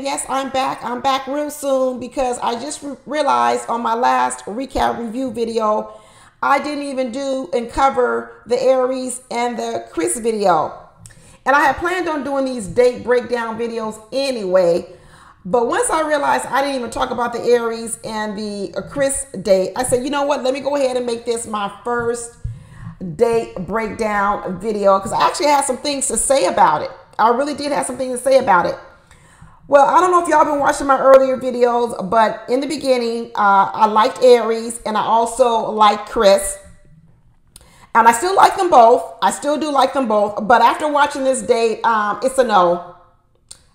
yes, I'm back. I'm back real soon because I just realized on my last recap review video, I didn't even do and cover the Aries and the Chris video. And I had planned on doing these date breakdown videos anyway. But once I realized I didn't even talk about the Aries and the Chris date, I said, you know what? Let me go ahead and make this my first date breakdown video because I actually had some things to say about it. I really did have something to say about it. Well, I don't know if y'all been watching my earlier videos, but in the beginning, I liked Aries and I also liked Chris. And I still like them both. I still do like them both. But after watching this date, it's a no.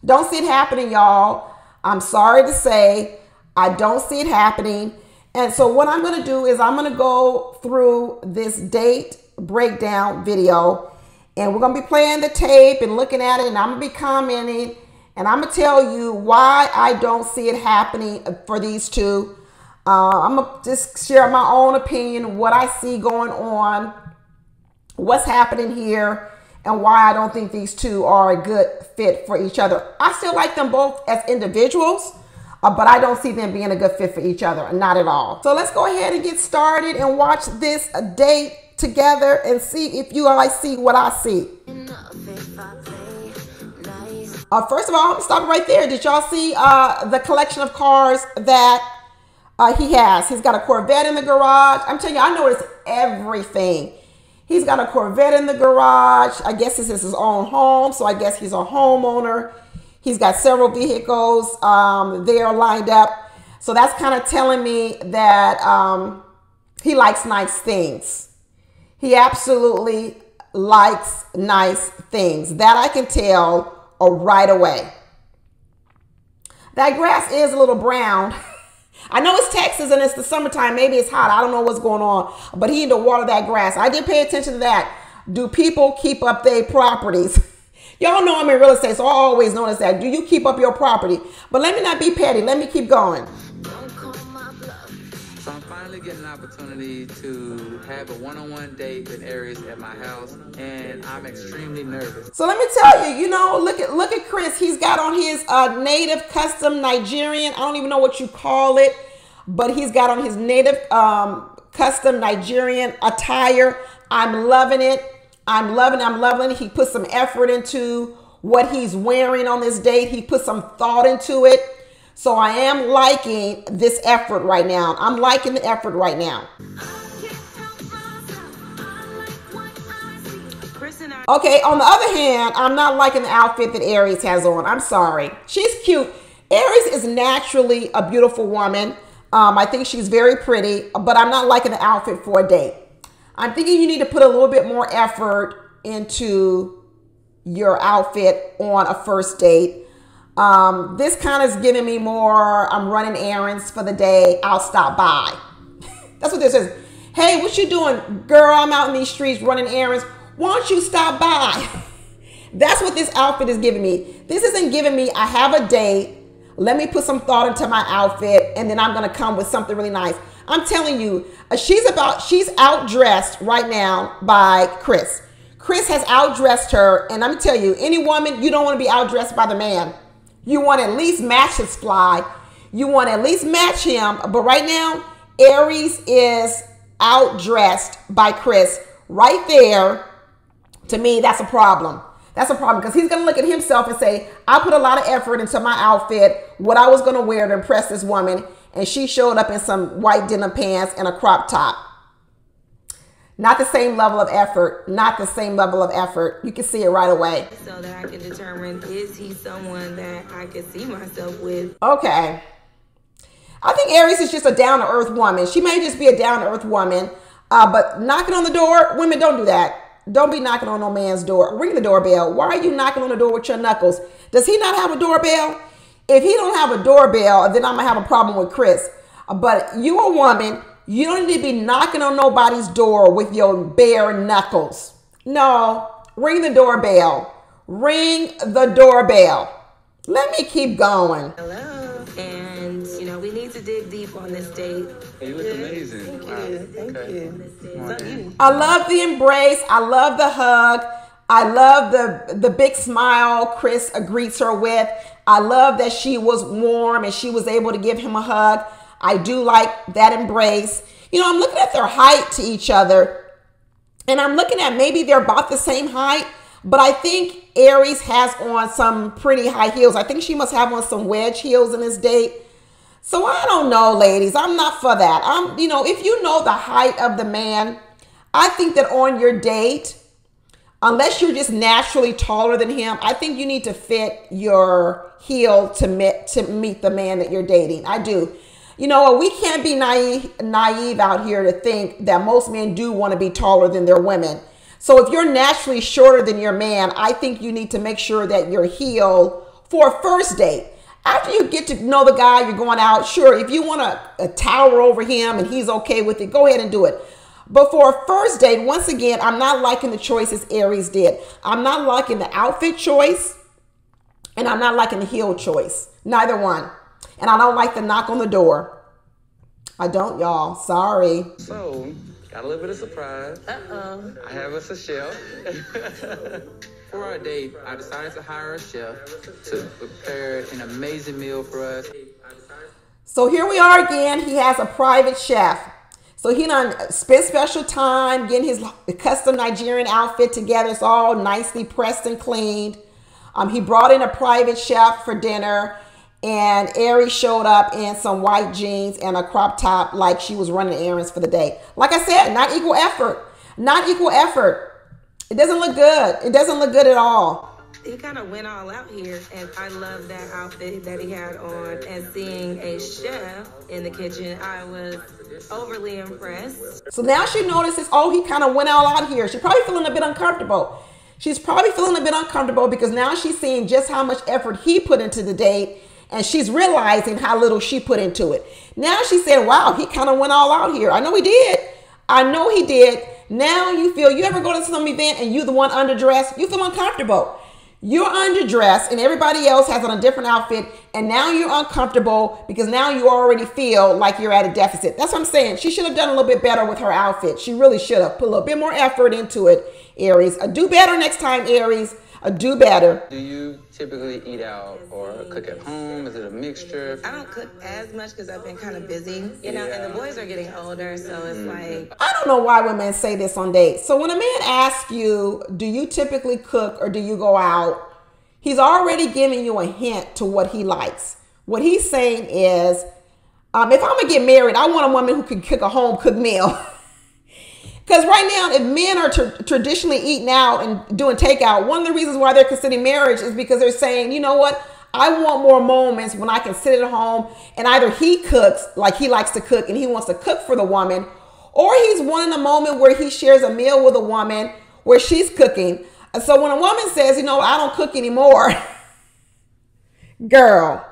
Don't see it happening, y'all. I'm sorry to say, I don't see it happening. And so what I'm going to do is I'm going to go through this date breakdown video. And we're going to be playing the tape and looking at it. And I'm going to be commenting. And I'm going to tell you why I don't see it happening for these two. I'm going to just share my own opinion, what I see going on, what's happening here, and why I don't think these two are a good fit for each other. I still like them both as individuals, but I don't see them being a good fit for each other. Not at all. So let's go ahead and get started and watch this date together and see if you guys see what I see. First of all, I'm gonna stop right there. Did y'all see the collection of cars that he has? He's got a Corvette in the garage. I'm telling you, I noticed everything. He's got a Corvette in the garage. I guess this is his own home, so I guess he's a homeowner. He's got several vehicles there lined up. So that's kind of telling me that he likes nice things. He absolutely likes nice things. That I can tell right away. That grass is a little brown. I know it's Texas and it's the summertime. Maybe it's hot. I don't know what's going on. But he need to water that grass. I did pay attention to that. Do people keep up their properties? Y'all know I'm in real estate, so I always notice that. Do you keep up your property? But let me not be petty. Let me keep going. So I'm finally getting an opportunity to have a one-on-one date with Aries at my house, and I'm extremely nervous. So let me tell you, you know, look at Chris. He's got on his native custom Nigerian. I don't even know what you call it, but he's got on his native custom Nigerian attire. I'm loving it. I'm loving it. I'm loving it. He put some effort into what he's wearing on this date. He put some thought into it. So I am liking this effort right now. I'm liking the effort right now. Okay, on the other hand, I'm not liking the outfit that Aries has on. I'm sorry. She's cute. Aries is naturally a beautiful woman. I think she's very pretty, but I'm not liking the outfit for a date. I'm thinking you need to put a little bit more effort into your outfit on a first date. This kind of is giving me more, I'm running errands for the day, I'll stop by. That's what this is. Hey, what you doing? Girl, I'm out in these streets running errands. Why don't you stop by? That's what this outfit is giving me. This isn't giving me, I have a date, let me put some thought into my outfit, and then I'm going to come with something really nice. I'm telling you, she's outdressed right now by Chris. Chris has outdressed her, and I'm going to tell you, any woman, you don't want to be outdressed by the man. You want to at least match his fly. You want to at least match him. But right now, Aries is outdressed by Chris. Right there, to me, that's a problem. That's a problem because he's going to look at himself and say, I put a lot of effort into my outfit, what I was going to wear to impress this woman, and she showed up in some white denim pants and a crop top. Not the same level of effort. Not the same level of effort. You can see it right away. So that I can determine, is he someone that I can see myself with? Okay. I think Aries is just a down-to-earth woman. She may just be a down-to-earth woman. But knocking on the door, women, don't do that. Don't be knocking on no man's door. Ring the doorbell. Why are you knocking on the door with your knuckles? Does he not have a doorbell? If he don't have a doorbell, then I'm going to have a problem with Chris. But you a woman, you don't need to be knocking on nobody's door with your bare knuckles. No, ring the doorbell. Ring the doorbell. Let me keep going. Hello. And, you know, we need to dig deep on this date. Hey, you look amazing. Thank you. I love the embrace. I love the hug. I love the big smile Chris greets her with. I love that she was warm and she was able to give him a hug. I do like that embrace. You know, I'm looking at their height to each other, and I'm looking at maybe they're about the same height, but I think Aries has on some pretty high heels. I think she must have on some wedge heels in this date. So I don't know, ladies. I'm not for that. You know, if you know the height of the man, I think that on your date, unless you're just naturally taller than him, I think you need to fit your heel to meet the man that you're dating. I do. You know, we can't be naive out here to think that most men do want to be taller than their women. So if you're naturally shorter than your man, I think you need to make sure that your heel for a first date. After you get to know the guy, you're going out, sure, if you want to tower over him and he's okay with it, go ahead and do it. But for a first date, once again, I'm not liking the choices Aries did. I'm not liking the outfit choice, and I'm not liking the heel choice. Neither one. And I don't like the knock on the door. I don't, y'all. Sorry. So, got a little bit of surprise. I have us a chef. For our date, I decided to hire a chef to prepare an amazing meal for us. So here we are again. He has a private chef. So he done spent special time getting his custom Nigerian outfit together. It's all nicely pressed and cleaned. He brought in a private chef for dinner, and Aries showed up in some white jeans and a crop top like she was running errands for the day. Like I said, not equal effort. Not equal effort. It doesn't look good. It doesn't look good at all. He kind of went all out here, and I love that outfit that he had on. And seeing a chef in the kitchen, I was overly impressed. So now she notices, oh, he kind of went all out here. She's probably feeling a bit uncomfortable. She's probably feeling a bit uncomfortable because now she's seeing just how much effort he put into the date, and she's realizing how little she put into it. Now she's saying, wow, he kind of went all out here. I know he did. I know he did. Now you feel, you ever go to some event and you're the one underdressed? You feel uncomfortable. You're underdressed and everybody else has on a different outfit, and now you're uncomfortable because now you already feel like you're at a deficit. That's what I'm saying. She should have done a little bit better with her outfit. She really should have put a little bit more effort into it, Aries. Do better next time, Aries. Do better. Do you typically eat out or cook at home? Is it a mixture? I don't cook as much because I've been kind of busy, you know, and the boys are getting older, so it's like... I don't know why women say this on dates. So when a man asks you, do you typically cook or do you go out? He's already giving you a hint to what he likes. What he's saying is, if I'm going to get married, I want a woman who can cook a home-cooked meal. Because right now, if men are traditionally eating out and doing takeout, one of the reasons why they're considering marriage is because they're saying, you know what? I want more moments when I can sit at home and either he cooks like he likes to cook and he wants to cook for the woman, or he's wanting a moment where he shares a meal with a woman where she's cooking. And so when a woman says, you know, I don't cook anymore, girl,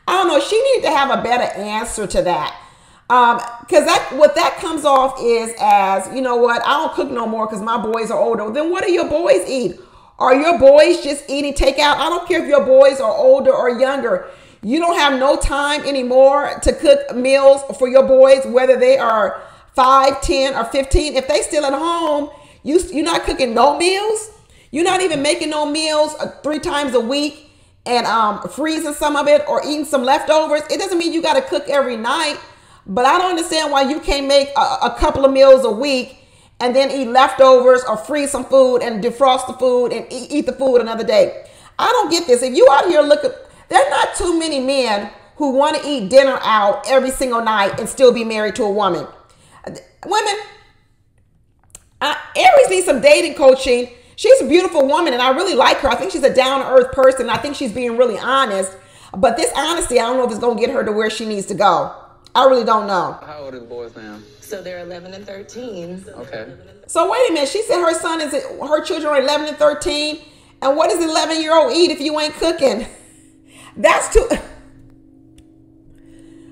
I don't know. She needs to have a better answer to that. Because what that comes off is as, you know what, I don't cook no more because my boys are older. Then what do your boys eat? Are your boys just eating takeout? I don't care if your boys are older or younger. You don't have no time anymore to cook meals for your boys, whether they are 5, 10, or 15. If they still at home, you're not cooking no meals. You're not even making no meals 3 times a week and freezing some of it or eating some leftovers. It doesn't mean you got to cook every night. But I don't understand why you can't make a couple of meals a week and then eat leftovers or freeze some food and defrost the food and eat the food another day. I don't get this. If you out here looking, there are not too many men who want to eat dinner out every single night and still be married to a woman. Women, Aries needs some dating coaching. She's a beautiful woman and I really like her. I think she's a down-to-earth person. I think she's being really honest. But this honesty, I don't know if it's going to get her to where she needs to go. I really don't know. How old are the boys now? So they're 11 and 13. Okay. So wait a minute. She said her children are 11 and 13. And what does an 11-year-old eat if you ain't cooking? That's too...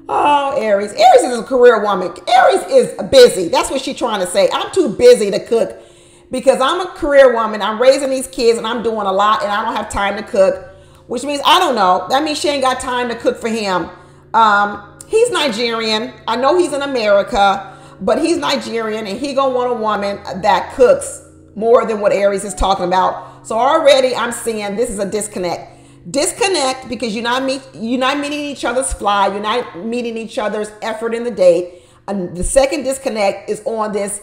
Oh, Aries. Aries is a career woman. Aries is busy. That's what she's trying to say. I'm too busy to cook because I'm a career woman. I'm raising these kids and I'm doing a lot and I don't have time to cook, which means, I don't know. That means she ain't got time to cook for him. He's Nigerian. I know he's in America, but he's Nigerian and he gonna want a woman that cooks more than what Aries is talking about. So already I'm seeing this is a disconnect. Disconnect because you're not meeting each other's fly. You're not meeting each other's effort in the date. And the second disconnect is on this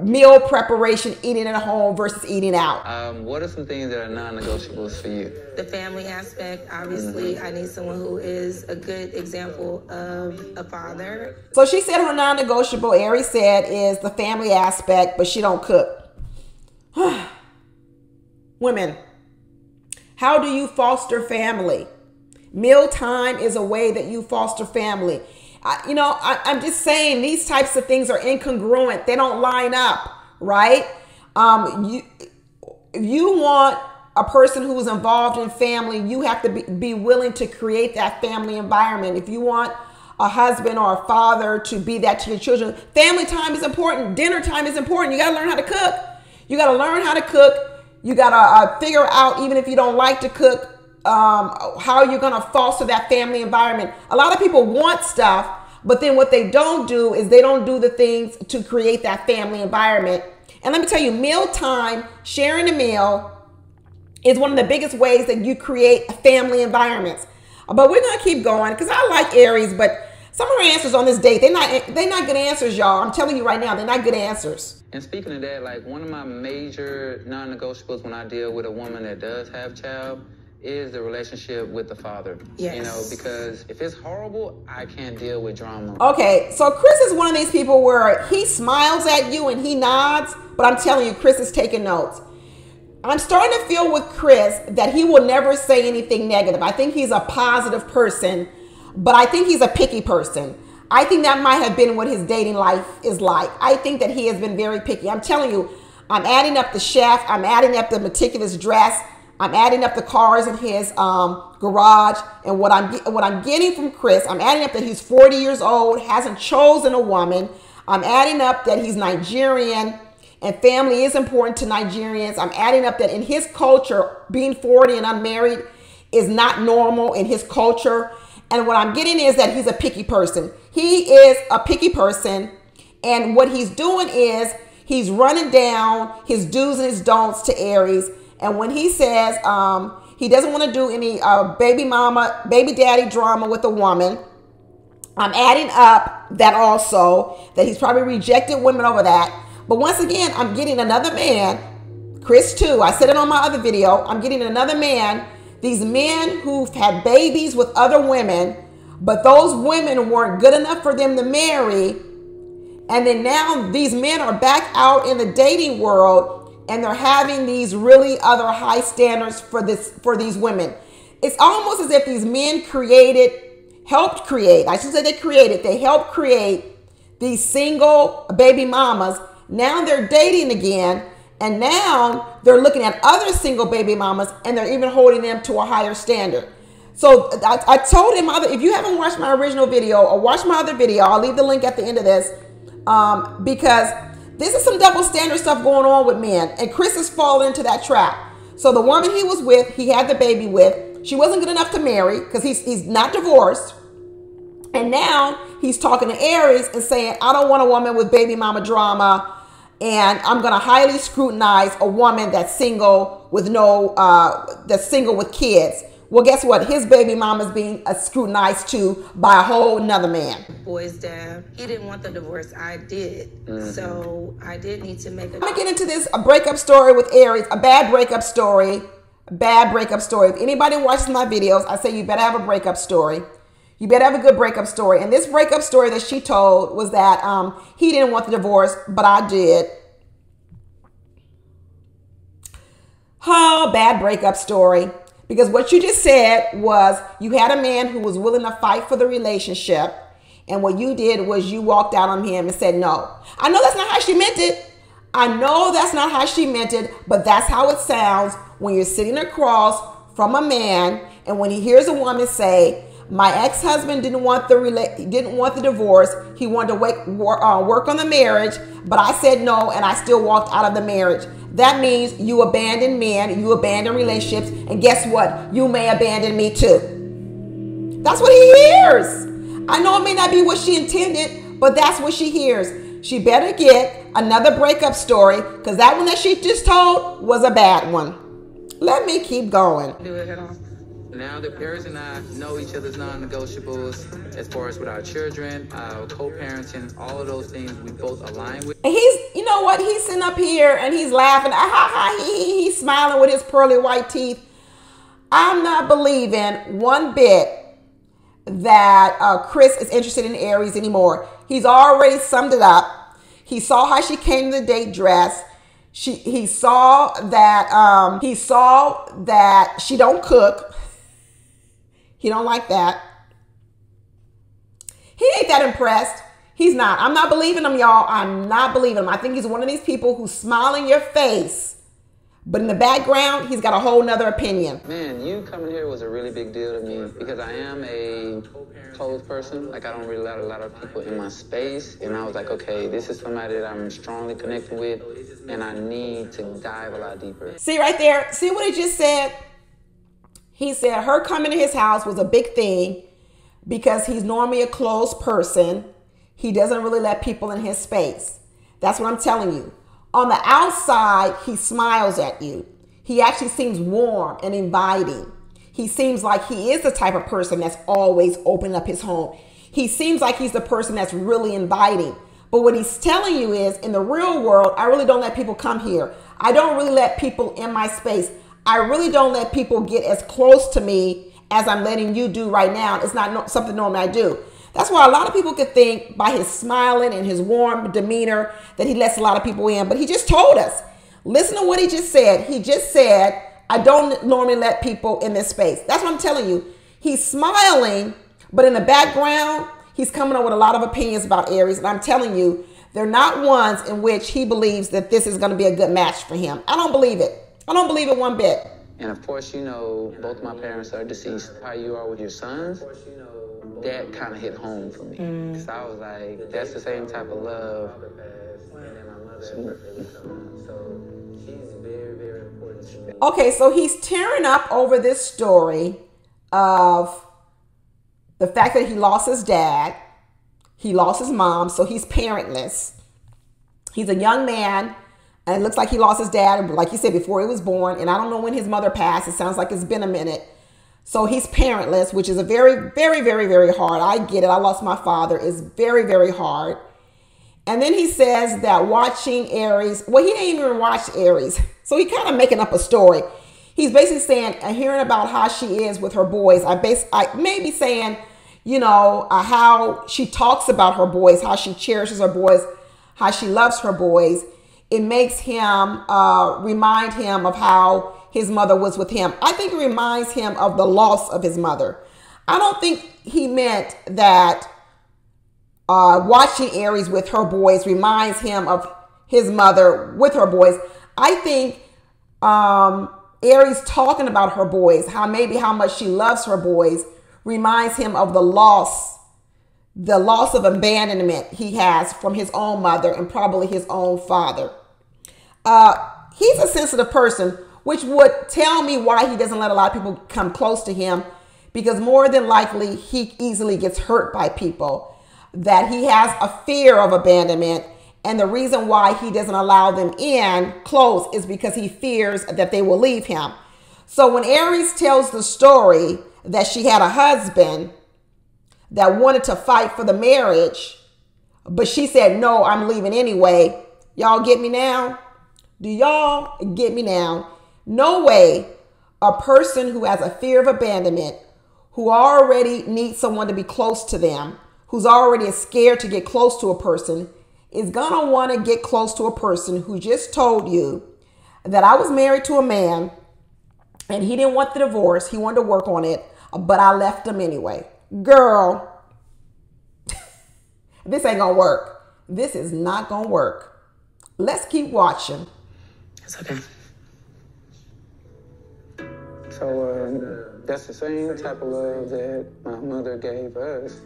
meal preparation, eating at home versus eating out. What are some things that are non-negotiables for you? The family aspect, obviously, I need someone who is a good example of a father. So she said her non-negotiable, Aries said, is the family aspect, but she don't cook. Women, how do you foster family? Mealtime is a way that you foster family. I'm just saying these types of things are incongruent. They don't line up, right? If you want a person who's involved in family, you have to be willing to create that family environment. If you want a husband or a father to be that to your children, family time is important. Dinner time is important. You got to learn how to cook. You got to learn how to cook. You got to figure out, even if you don't like to cook, how you're going to foster that family environment. A lot of people want stuff, but then what they don't do is they don't do the things to create that family environment. And let me tell you, mealtime, sharing a meal is one of the biggest ways that you create family environments. But we're going to keep going because I like Aries, but some of her answers on this date, they're not good answers, y'all. I'm telling you right now, they're not good answers. And speaking of that, like one of my major non-negotiables when I deal with a woman that does have child is the relationship with the father. Yes. Because if it's horrible, I can't deal with drama. Okay, so Chris is one of these people where he smiles at you and he nods, but I'm telling you, Chris is taking notes. I'm starting to feel with Chris that he will never say anything negative. I think he's a positive person, but I think he's a picky person. I think that might have been what his dating life is like. I think that he has been very picky. I'm telling you, I'm adding up the chef. I'm adding up the meticulous dress. I'm adding up the cars in his garage. And what I'm getting from Chris, I'm adding up that he's 40 years old, hasn't chosen a woman. I'm adding up that he's Nigerian and family is important to Nigerians. I'm adding up that in his culture, being 40 and unmarried is not normal in his culture. And what I'm getting is that he's a picky person. He is a picky person. And what he's doing is he's running down his do's and his don'ts to Aries. And when he says he doesn't want to do any baby daddy drama with a woman, I'm adding up that also, that he's probably rejected women over that. But once again, I'm getting another man, Chris too. I said it on my other video. I'm getting another man. These men who've had babies with other women, but those women weren't good enough for them to marry. And then now these men are back out in the dating world and they're having these really other high standards for these women. It's almost as if these men helped create these single baby mamas. Now they're dating again, and now they're looking at other single baby mamas, and they're even holding them to a higher standard. So I told him, if you haven't watched my original video or watched my other video, I'll leave the link at the end of this, because this is some double standard stuff going on with men, and Chris has fallen into that trap. So the woman he was with, he had the baby with, she wasn't good enough to marry because he's not divorced. And now he's talking to Aries and saying, I don't want a woman with baby mama drama. And I'm going to highly scrutinize a woman that's single with that's single with kids. Well, guess what? His baby mama's being scrutinized too by a whole nother man. Boy's dad, he didn't want the divorce. I did. So I did need to make I'm going to get into this breakup story with Aries, a bad breakup story. If anybody watches my videos, I say you better have a breakup story. You better have a good breakup story. And this breakup story that she told was that he didn't want the divorce, but I did. Oh, bad breakup story. Because what you just said was you had a man who was willing to fight for the relationship. And what you did was you walked out on him and said no. I know that's not how she meant it. But that's how it sounds when you're sitting across from a man and when he hears a woman say, my ex-husband didn't want the divorce. He wanted to work on the marriage, but I said no, and I still walked out of the marriage. That means you abandon men, you abandon relationships, and guess what? You may abandon me too. That's what he hears. I know it may not be what she intended, but that's what she hears. She better get another breakup story, because that one that she just told was a bad one. Let me keep going. Do it at all. Now that Aries and I know each other's non-negotiables as far as with our children, co-parenting, all of those things we both align with. And he's, you know what? He's sitting up here and he's laughing. He's smiling with his pearly white teeth. I'm not believing one bit that Chris is interested in Aries anymore. He's already summed it up. He saw how she came to the date dressed. He saw that she don't cook. He don't like that. He ain't that impressed. He's not. I'm not believing him, y'all. I'm not believing him. I think he's one of these people who smile in your face, but in the background, he's got a whole nother opinion. Man, you coming here was a really big deal to me because I am a closed person. Like, I don't really let a lot of people in my space. And I was like, okay, this is somebody that I'm strongly connected with, and I need to dive a lot deeper. See right there? See what he just said? He said her coming to his house was a big thing because he's normally a closed person. He doesn't really let people in his space. That's what I'm telling you. On the outside, he smiles at you. He actually seems warm and inviting. He seems like he is the type of person that's always opening up his home. He seems like he's the person that's really inviting. But what he's telling you is, in the real world, I really don't let people come here. I don't really let people in my space. I really don't let people get as close to me as I'm letting you do right now. It's not something normally I do. That's why a lot of people could think by his smiling and his warm demeanor that he lets a lot of people in. But he just told us. Listen to what he just said. He just said, I don't normally let people in this space. That's what I'm telling you. He's smiling, but in the background, he's coming up with a lot of opinions about Aries. And I'm telling you, they're not ones in which he believes that this is going to be a good match for him. I don't believe it. I don't believe it one bit. And of course, you know, both my parents are deceased. How you are with your sons, that kind of hit home for me. Because I was like, that's the same type of love. Okay, so he's tearing up over this story of the fact that he lost his dad. He lost his mom, so he's parentless. He's a young man, and it looks like he lost his dad, like you said, before he was born. And I don't know when his mother passed. It sounds like it's been a minute. So he's parentless, which is a very, very, very, very hard. I get it. I lost my father. It's very, very hard. And then he says that watching Aries, well, he didn't even watch Aries. So he kind of making up a story. He's basically saying, hearing about how she is with her boys. I may be saying, you know, how she talks about her boys, how she cherishes her boys, how she loves her boys. It makes him remind him of how his mother was with him. I think it reminds him of the loss of his mother. I don't think he meant that watching Aries with her boys reminds him of his mother with her boys. I think Aries talking about her boys, how much she loves her boys, reminds him of the loss of abandonment he has from his own mother and probably his own father. He's a sensitive person, which would tell me why he doesn't let a lot of people come close to him, because more than likely he easily gets hurt by people, that he has a fear of abandonment. And the reason why he doesn't allow them in close is because he fears that they will leave him. So when Aries tells the story that she had a husband that wanted to fight for the marriage, but she said, no, I'm leaving anyway. Y'all get me now? Do y'all get me now? No way a person who has a fear of abandonment, who already needs someone to be close to them, who's already scared to get close to a person, is going to want to get close to a person who just told you that I was married to a man and he didn't want the divorce. He wanted to work on it, but I left him anyway. Girl, this ain't going to work. This is not going to work. Let's keep watching. It's okay. So that's the same type of love that my mother gave us.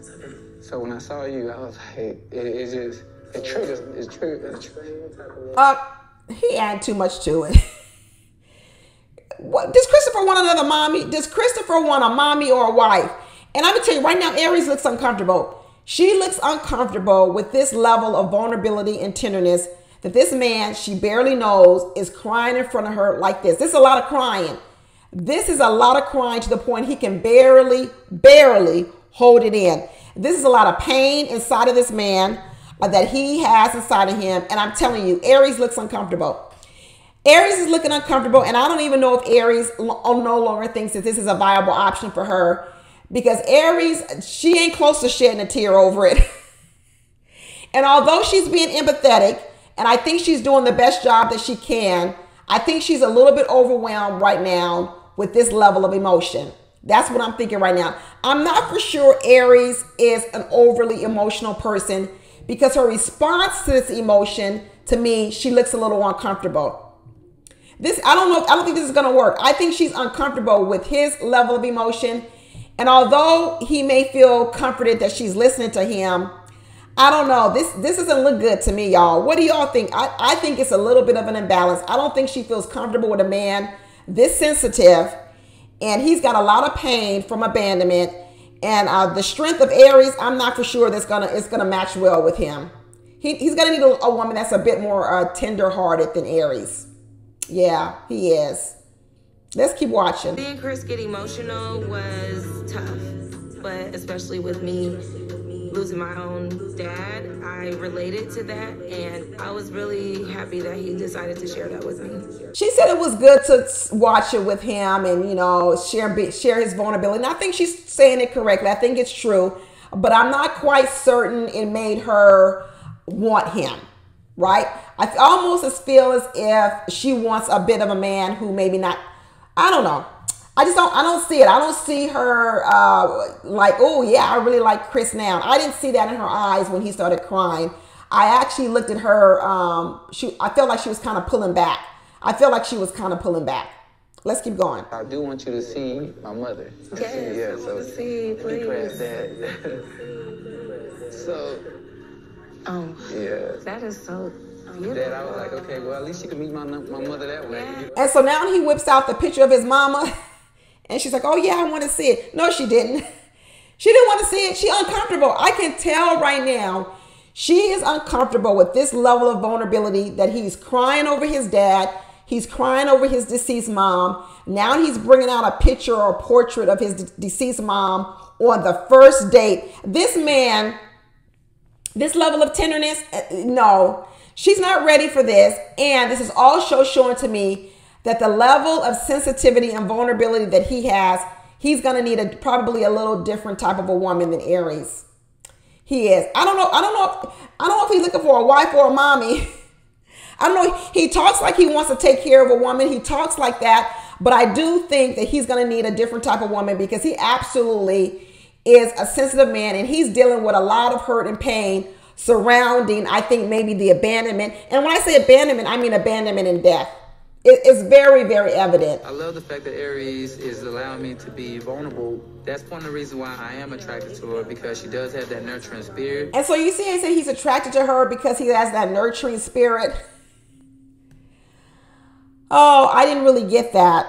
So when I saw you, I was like, it triggers. He added too much to it. What does Christopher want another mommy? Does Christopher want a mommy or a wife? And I'm gonna tell you right now, Aries looks uncomfortable. She looks uncomfortable with this level of vulnerability and tenderness that this man she barely knows is crying in front of her like this. This is a lot of crying. This is a lot of crying to the point he can barely hold it in. This is a lot of pain inside of this man that he has inside of him. And I'm telling you, Aries looks uncomfortable. Aries is looking uncomfortable. And I don't even know if Aries no longer thinks that this is a viable option for her. Because Aries, she ain't close to shedding a tear over it. And although she's being empathetic, and I think she's doing the best job that she can, I think she's a little bit overwhelmed right now with this level of emotion. That's what I'm thinking right now. I'm not for sure Aries is an overly emotional person, because her response to this emotion, to me, she looks a little uncomfortable. I don't think this is going to work. I think she's uncomfortable with his level of emotion. And although he may feel comforted that she's listening to him, I don't know. This doesn't look good to me, y'all. What do y'all think? I think it's a little bit of an imbalance. I don't think she feels comfortable with a man this sensitive, and he's got a lot of pain from abandonment. And the strength of Aries, I'm not for sure it's gonna match well with him. He's gonna need a woman that's a bit more tender-hearted than Aries. Yeah, he is. Let's keep watching. Seeing Chris get emotional was tough, but especially with me losing my own dad, I related to that, and I was really happy that he decided to share that with me. She said it was good to watch it with him and, you know, share his vulnerability. And I think she's saying it correctly. I think it's true, but I'm not quite certain it made her want him, right? I almost feel as if she wants a bit of a man who maybe not, I don't know. I don't see it. I don't see her like, oh yeah, I really like Chris now. I didn't see that in her eyes when he started crying. I actually looked at her. I felt like she was kind of pulling back. Let's keep going. I do want you to see my mother. Yes, Yeah, I want to see, please. Press that. So, yeah. That is so beautiful. That I was like, okay, well, at least you can meet my mother that way. Yeah. And so now he whips out the picture of his mama. And she's like, oh yeah, I want to see it. No, she didn't. She didn't want to see it. She's uncomfortable. I can tell right now. She is uncomfortable with this level of vulnerability, that he's crying over his dad. He's crying over his deceased mom. Now he's bringing out a picture or a portrait of his deceased mom on the first date. This man, this level of tenderness, no, she's not ready for this. And this is also showing to me that the level of sensitivity and vulnerability that he has, he's going to need probably a little different type of a woman than Aries. He is. I don't know if he's looking for a wife or a mommy. I don't know. He talks like he wants to take care of a woman. He talks like that. But I do think that he's going to need a different type of woman, because he absolutely is a sensitive man, and he's dealing with a lot of hurt and pain surrounding, I think, maybe the abandonment. And when I say abandonment, I mean abandonment and death. It's very, very evident. I love the fact that Aries is allowing me to be vulnerable. That's one of the reasons why I am attracted to her, because she does have that nurturing spirit. And so you see, I said he's attracted to her because he has that nurturing spirit. Oh, I didn't really get that.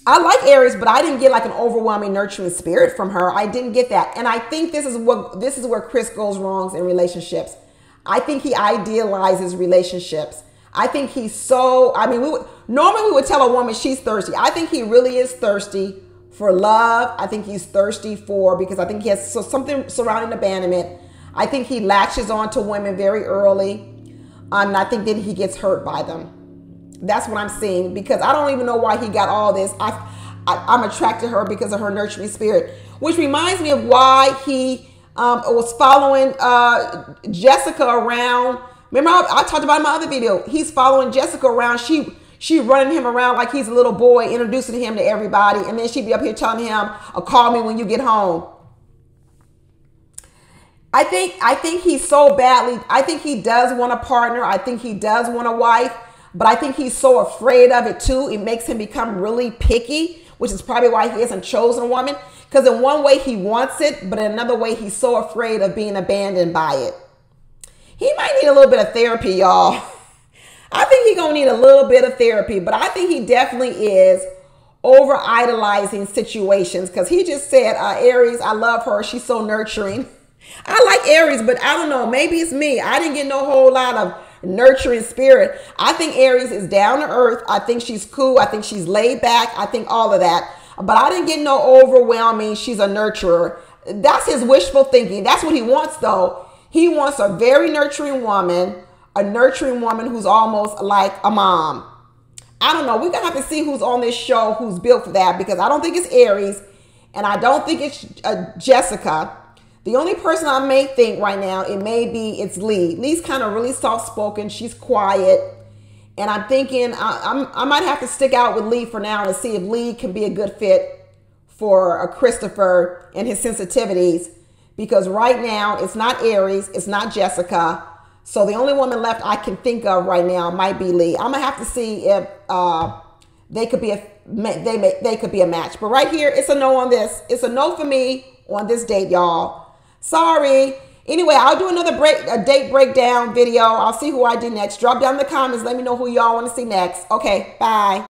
I like Aries, but I didn't get like an overwhelming nurturing spirit from her. I didn't get that. And I think this is where Chris goes wrong in relationships. I think he idealizes relationships. I think he's so, normally we would tell a woman she's thirsty. I think he really is thirsty for love. I think he's thirsty because I think he has something surrounding abandonment. I think he latches on to women very early. And I think then he gets hurt by them. That's what I'm seeing, because I don't even know why he got all this. I'm attracted to her because of her nurturing spirit, which reminds me of why he was following Jessica around. Remember, I talked about in my other video. He's following Jessica around. She running him around like he's a little boy, introducing him to everybody, and then she'd be up here telling him, "Call me when you get home." I think he's so badly. I think he does want a partner. I think he does want a wife, but I think he's so afraid of it too. It makes him become really picky, which is probably why he hasn't chosen a woman. Because in one way he wants it, but in another way he's so afraid of being abandoned by it. He might need a little bit of therapy, y'all. I think he's going to need a little bit of therapy, but I think he definitely is over idolizing situations, because he just said, Aries, I love her. She's so nurturing. I like Aries, but I don't know. Maybe it's me. I didn't get no whole lot of nurturing spirit. I think Aries is down to earth. I think she's cool. I think she's laid back. I think all of that. But I didn't get no overwhelming, she's a nurturer. That's his wishful thinking. That's what he wants, though. He wants a very nurturing woman, a nurturing woman who's almost like a mom. I don't know. We're going to have to see who's on this show who's built for that, because I don't think it's Aries and I don't think it's Jessica. The only person I may think right now, it's Lee. Lee's kind of really soft-spoken. She's quiet. And I'm thinking I might have to stick out with Lee for now to see if Lee can be a good fit for a Christopher and his sensitivities. Because right now, it's not Aries. It's not Jessica. So the only woman left I can think of right now might be Lee. I'm going to have to see if they could be a match. But right here, it's a no on this. It's a no for me on this date, y'all. Sorry. Anyway, I'll do another date breakdown video. I'll see who I do next. Drop down in the comments. Let me know who y'all want to see next. Okay, bye.